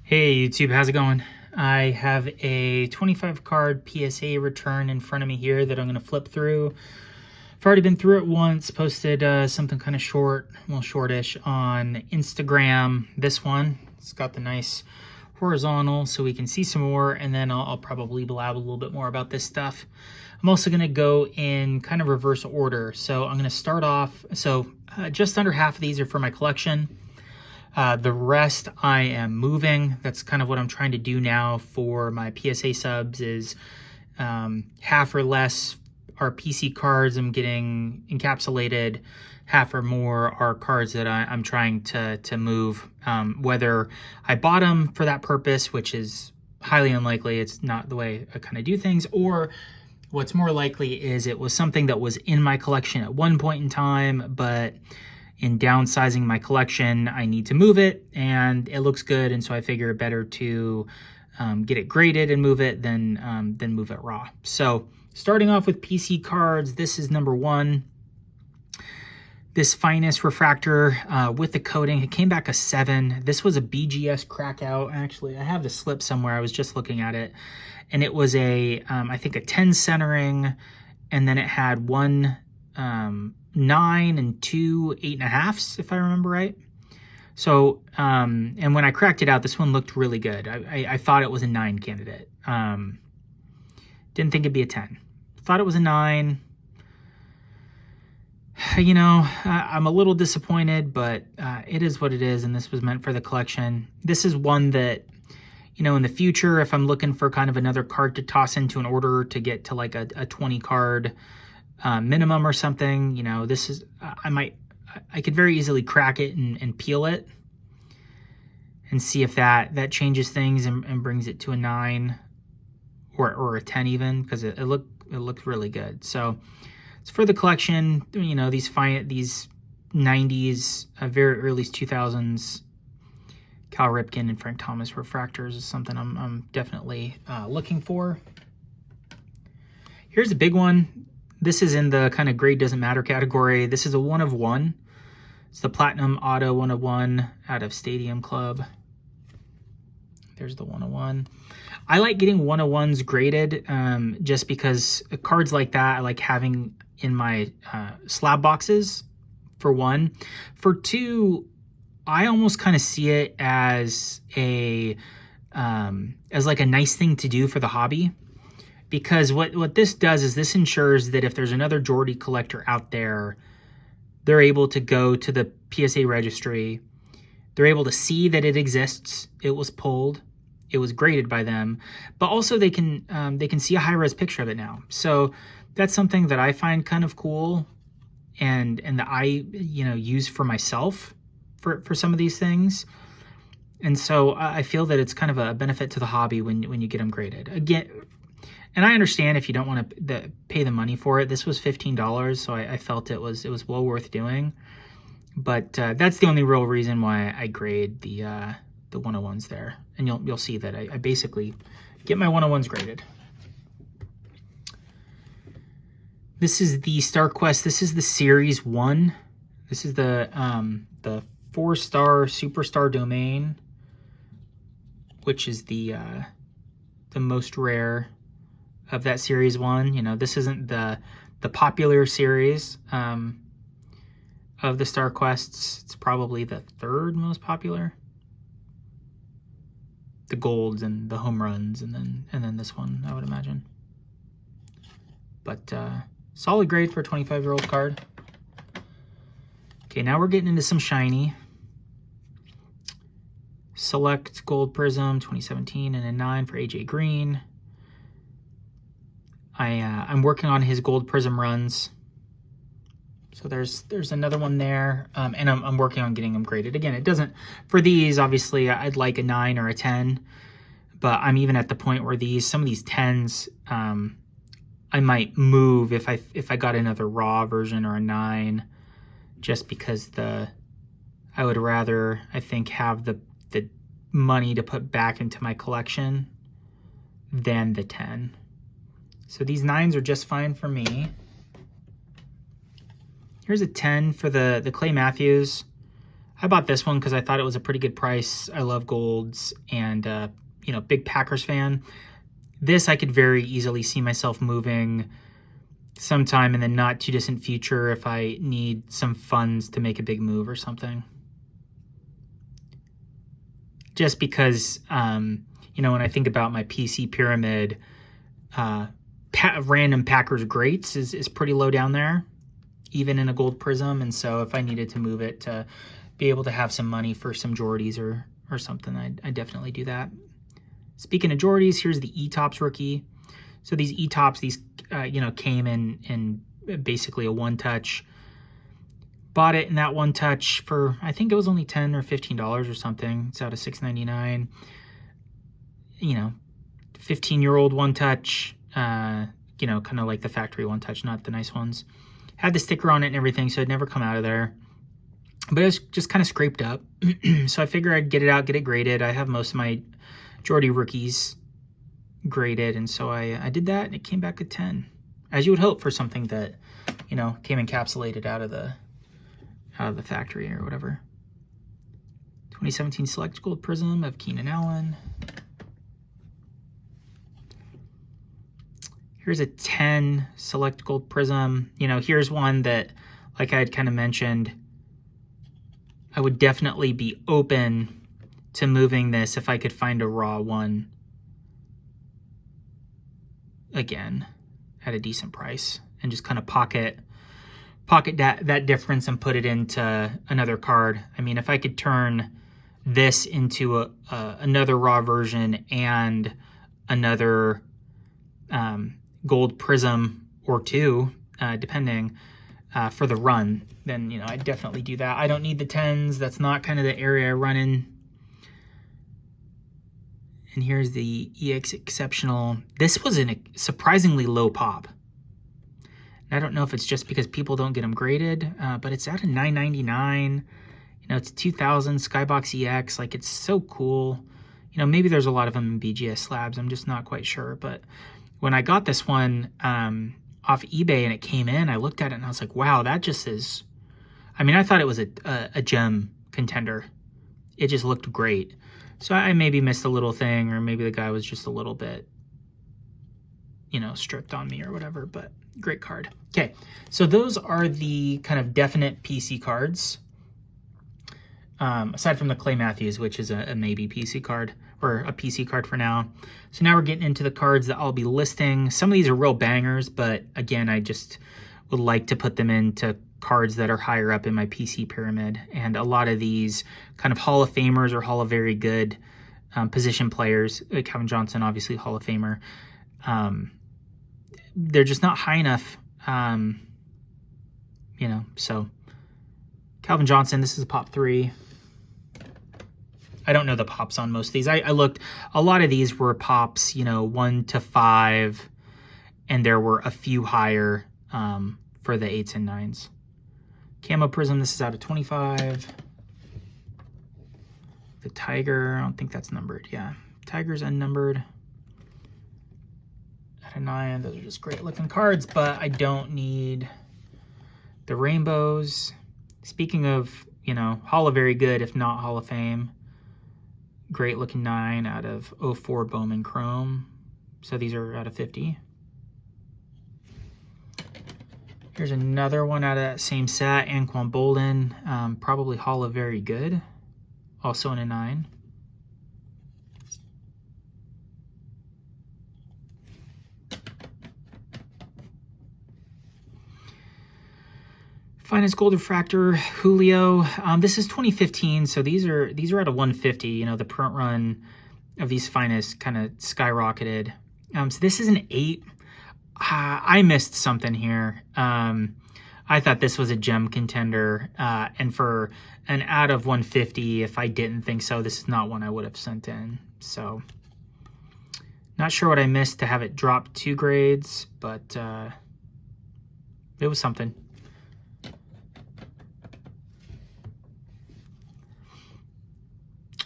Hey YouTube, how's it going? I have a 25 card PSA return in front of me here that I'm going to flip through. I've already been through it once, posted something kind of short, well shortish on Instagram. This one, it's got the nice horizontal so we can see some more, and then I'll probably blab a little bit more about this stuff. I'm also going to go in kind of reverse order. So I'm going to start off, just under half of these are for my collection. The rest I am moving. That's kind of what I'm trying to do now for my PSA subs is half or less are PC cards I'm getting encapsulated, half or more are cards that I'm trying to move. Whether I bought them for that purpose, which is highly unlikely, it's not the way I kind of do things, or what's more likely is it was something that was in my collection at one point in time, but in downsizing my collection, I need to move it, and it looks good, and so I figure it better to get it graded and move it than move it raw. So starting off with PC cards, this is number one. This Finest refractor with the coating, it came back a 7. This was a BGS crackout. Actually, I have the slip somewhere. I was just looking at it, and it was a I think a 10 centering, and then it had one 9 and 2 8.5s, if I remember right. So, and when I cracked it out, this one looked really good. I thought it was a 9 candidate. Didn't think it'd be a 10. Thought it was a 9. You know, I'm a little disappointed, but it is what it is, and this was meant for the collection. This is one that, you know, in the future, if I'm looking for kind of another card to toss into an order to get to like a 20 card minimum or something, you know, this is, I could very easily crack it and peel it and see if that changes things and brings it to a 9 or a 10 even, because it looked really good. So it's for the collection. You know, these 90s, very early 2000s Cal Ripken and Frank Thomas refractors is something I'm definitely looking for. Here's a big one. This is in the kind of grade doesn't matter category. This is a 1 of 1. It's the Platinum Auto 1 of 1 out of Stadium Club. There's the 1 of 1. I like getting 1 of 1s graded just because cards like that I like having in my slab boxes, for one. For two, I almost kind of see it as like a nice thing to do for the hobby. Because what this does is this ensures that if there's another Geordie collector out there, they're able to go to the PSA registry. They're able to see that it exists. It was pulled. It was graded by them. But also they can see a high-res picture of it now. So that's something that I find kind of cool and that I, you know, use for myself for some of these things. And so I feel that it's kind of a benefit to the hobby when you get them graded. Again, and I understand if you don't want to pay the money for it. This was $15, so I felt it was well worth doing. But that's the only real reason why I grade the 101s there. And you'll see that I basically get my 101s graded. This is the Star Quest. This is the Series 1. This is the 4-star Superstar domain, which is the most rare of that Series 1. You know, this isn't the popular series of the Star Quests. It's probably the 3rd most popular. The golds and the home runs, and then this one, I would imagine. But solid grade for a 25-year-old card. Okay, now we're getting into some shiny. Select Gold Prism 2017 and a 9 for AJ Green. I'm working on his Gold Prism runs. So there's another one there, and I'm working on getting them graded. Again, it doesn't, for these, obviously, I'd like a 9 or a 10, but I'm even at the point where some of these 10s, I might move if I got another raw version or a 9, just because I would rather, I think, have the money to put back into my collection than the 10. So these 9s are just fine for me. Here's a 10 for the Clay Matthews. I bought this one because I thought it was a pretty good price. I love golds and, you know, big Packers fan. This I could very easily see myself moving sometime in the not too distant future if I need some funds to make a big move or something. Just because, you know, when I think about my PC pyramid, random Packers greats is pretty low down there, even in a gold prism. And so if I needed to move it to be able to have some money for some Jordies or something, I'd definitely do that. Speaking of Jordies, here's the E-Tops rookie. So these E-Tops, you know, came in basically a one-touch. Bought it in that one-touch for, I think it was only $10 or $15 or something. It's out of $6.99. You know, 15-year-old one-touch, you know, kind of like the factory one-touch, not the nice ones. Had the sticker on it and everything, so it'd never come out of there. But it was just kind of scraped up. So I figured I'd get it out, get it graded. I have most of my Jordy rookies graded, and so I did that, and it came back at 10. As you would hope for something that, you know, came encapsulated out of the factory or whatever. 2017 Select Gold Prism of Keenan Allen. Here's a 10 Select Gold Prism. You know, here's one that, like I had kind of mentioned, I would definitely be open to moving this if I could find a raw one again at a decent price and just kind of pocket that difference and put it into another card. I mean, if I could turn this into another raw version and another gold prism or two, depending, for the run, then, you know, I'd definitely do that. I don't need the 10s. That's not kind of the area I run in. And here's the EX Exceptional. This was a surprisingly low pop. And I don't know if it's just because people don't get them graded, but it's at a $9.99. You know, it's 2000 Skybox EX. Like, it's so cool. You know, maybe there's a lot of them in BGS slabs. I'm just not quite sure. But when I got this one off eBay and it came in, I looked at it and I was like, wow, that just is... I mean, I thought it was a gem contender. It just looked great. So I maybe missed a little thing, or maybe the guy was just a little bit, you know, stripped on me or whatever, but great card. Okay, so those are the kind of definite PC cards. Aside from the Clay Matthews, which is a maybe PC card, or a PC card for now. So now we're getting into the cards that I'll be listing. Some of these are real bangers, but again, I just would like to put them into cards that are higher up in my PC pyramid. And a lot of these kind of Hall of Famers or Hall of Very Good position players, like Calvin Johnson, obviously Hall of Famer, they're just not high enough, you know. So Calvin Johnson, this is a pop 3. I don't know the pops on most of these. I looked, a lot of these were pops, you know, 1 to 5, and there were a few higher for the 8s and 9s. Camo Prism, this is out of 25. The Tiger, I don't think that's numbered. Yeah, Tiger's unnumbered. Out of 9, those are just great looking cards, but I don't need the rainbows. Speaking of, you know, Hall of Very Good, if not Hall of Fame. Great looking 9 out of 04 Bowman Chrome. So these are out of 50. Here's another one out of that same set, Anquan Bolden, probably Hall of Very Good, also in a 9. Finest Gold Refractor, Julio. This is 2015, so these are at a 150. You know, the print run of these Finest kind of skyrocketed. So this is an 8. I missed something here. I thought this was a gem contender, and for an out of 150, if I didn't think so, this is not one I would have sent in. So not sure what I missed to have it drop 2 grades, but it was something.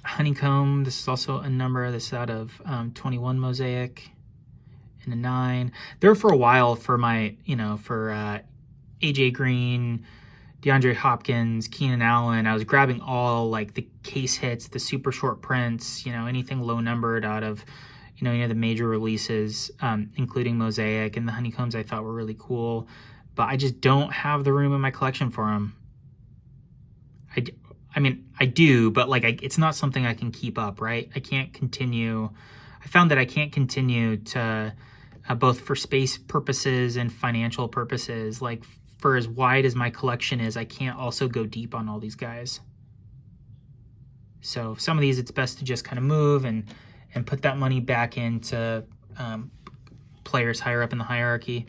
Honeycomb, this is also a number. This is out of 21 Mosaic. And a 9. There for a while for my, you know, for AJ Green, DeAndre Hopkins, Keenan Allen. I was grabbing all like the case hits, the super short prints, you know, anything low numbered out of, you know, any of the major releases, including Mosaic, and the honeycombs I thought were really cool. But I just don't have the room in my collection for them. I mean, I do, but like it's not something I can keep up, right? I can't continue. I found that I can't continue to, both for space purposes and financial purposes, like for as wide as my collection is, I can't also go deep on all these guys. So some of these, it's best to just kind of move and put that money back into players higher up in the hierarchy.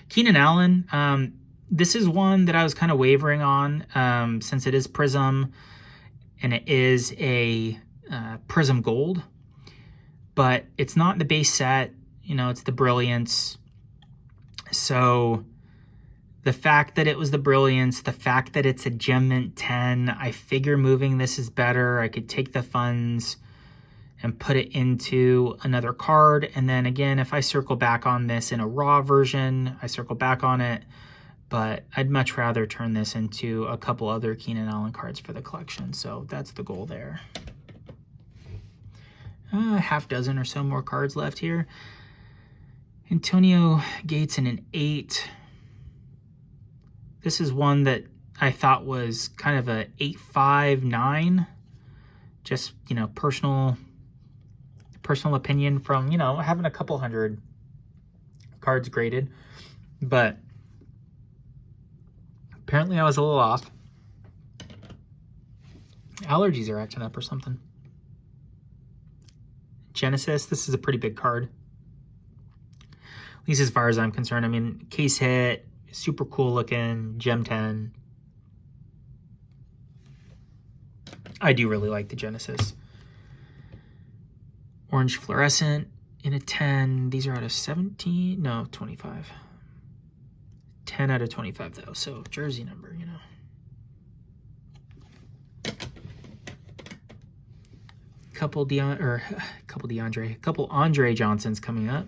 Keenan Allen, this is one that I was kind of wavering on since it is Prism and it is a Prism Gold, but it's not in the base set. You know, it's the Brilliance. So the fact that it was the Brilliance, the fact that it's a Gem Mint 10, I figure moving this is better. I could take the funds and put it into another card. And then again, if I circle back on this in a raw version, I circle back on it. But I'd much rather turn this into a couple other Keenan Allen cards for the collection. So that's the goal there. Half dozen or so more cards left here. Antonio Gates in an 8. This is one that I thought was kind of a 8.59. Just, you know, personal opinion from, you know, having a couple hundred cards graded. But apparently I was a little off. Allergies are acting up or something. Genesis, this is a pretty big card. At least as far as I'm concerned. I mean, case hit, super cool looking, Gem 10. I do really like the Genesis. Orange Fluorescent in a 10. These are out of 17, no, 25. 10 out of 25 though, so jersey number, you know. Couple Andre Johnsons coming up.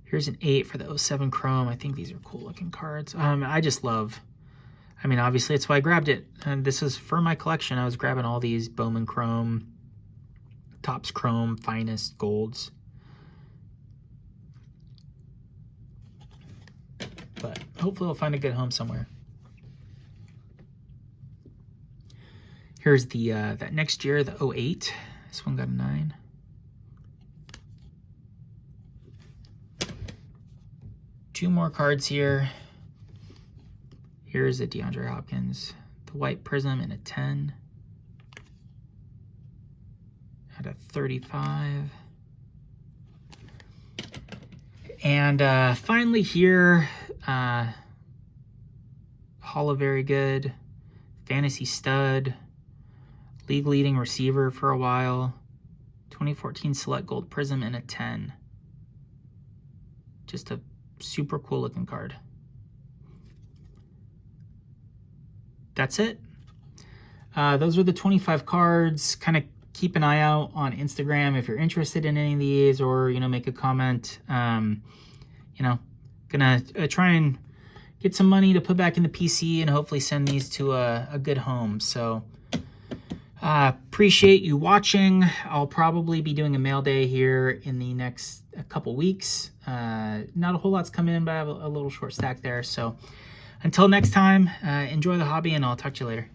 Here's an 8 for the 07 Chrome. I think these are cool looking cards. I just love, I mean, obviously it's why I grabbed it. And this is for my collection. I was grabbing all these Bowman Chrome, Topps Chrome, Finest Golds. But hopefully we'll find a good home somewhere. Here's the that next year, the 08. This one got a 9. Two more cards here. Here's the DeAndre Hopkins, the white prism in a 10. At a 35. And finally here, Hall of Very Good, Fantasy Stud, league leading receiver for a while, 2014 Select Gold Prism in a 10. Just a super cool looking card. That's it. Those are the 25 cards. Kind of keep an eye out on Instagram if you're interested in any of these, or, you know, make a comment. You know, gonna try and get some money to put back in the PC and hopefully send these to a good home. So appreciate you watching. I'll probably be doing a mail day here in the next couple weeks. Not a whole lot's come in, but I have a little short stack there. So until next time, enjoy the hobby, and I'll talk to you later.